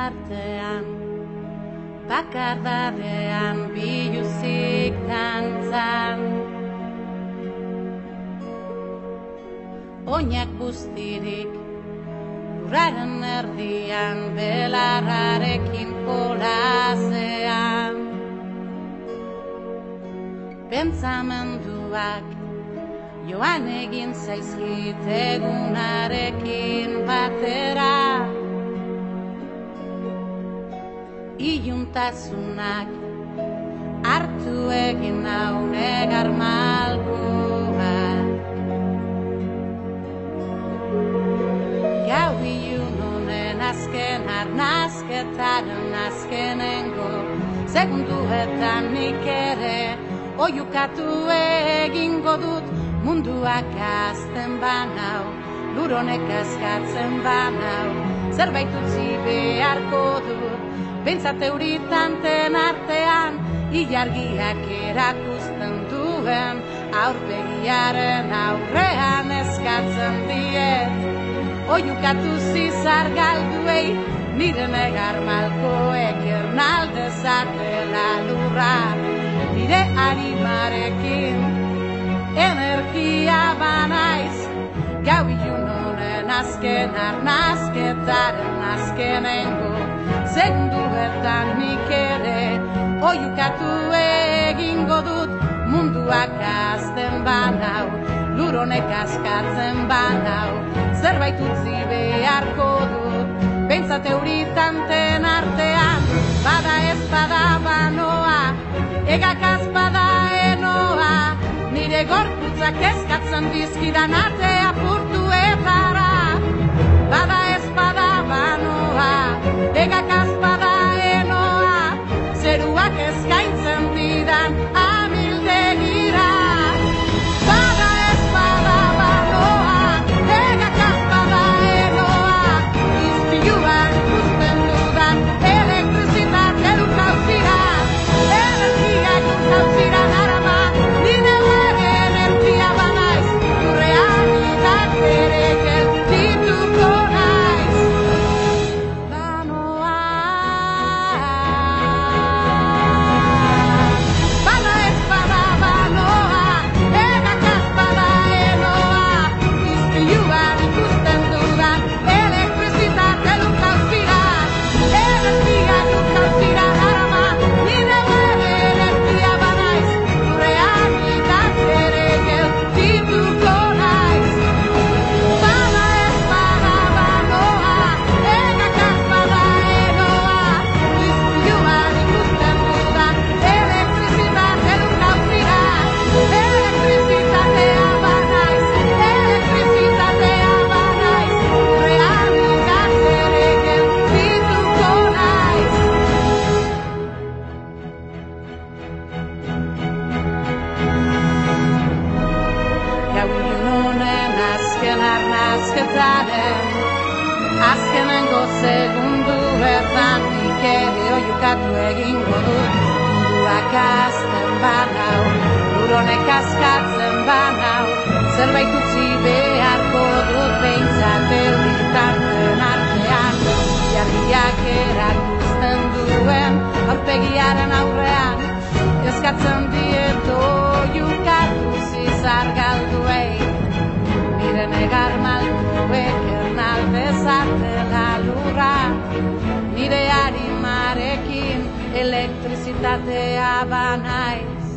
artean, bakardadean biluzik dantzan. Oinak guztirik lurraren erdian, belarrarekin jolasean. Pentsamenduak joan egin zaizkit egunarekin batera. Iluntasunak hartu egin nau negar malguak. Gau ilun honen azken arnazketaren azkenengo segunduetan nik ere oiukatu egingo dut. Munduak azten banau, lur honek askatzen banau, zerbait utzi beharko dut. Behintzat euritanten artean, ilargiak erakusten duen, aurpegiaren aurrean eskatzen diet. Oiukatu zizar galduei, nire negar malkoek ernaldezatela lurra. Nire animarekin energia banaiz, gau ilun honen azken arnazketaren azkenengo segunduetan nik ere oiukatu egingo dut. Munduak azten banau, lur honek askatzen banau, zerbait utzi beharko dut. Behintzat euritanten artean, bada ez bada banoa, egakaz bada enoa, nire gorputzak eskatzen dizkidan ate apurtuetara. Bada ez bada banoa, egakaz bada enoa, zeruak eskaintzen didan amildegira. Bada ez bada banoa, egakaz bada enoa, izpiluan ikusten dudan elektrizitate lurkauzira. Energiak lurkauzira darama, nire lege energia banaiz, lurrealitateak geldituko naiz. Banoa, bada ez bada banoa, egakaz bada enoa, izpiluan ikusten dudan elektrizitate lurkauzira. Energiak lurkauzira darama, nire lege energia banaiz, lurrealitateak geldituko naiz. Bada ez bada banoa, egakaz bada enoa, izpiluan ikusten dudan elektrizitate lurkauzira. Elektrizitatea banaiz, elektrizitatea banaiz, lurrealitateak geldituko naiz. Gau ilun honen azken arnazketaren azkenengo segunduetan nik ere oiukatu egingo dut. Munduak azten banau, lur honek askatzen banau, zerbait utzi beharko dut. Behintzat euritanten artean, ilargiak erakusten duen aurpegiaren aurrean eskatzen diet oiukatu zizar galduei. Nire negar malkoek ernaldezatela lurra, nire arimarekin elektrizitatea banaiz.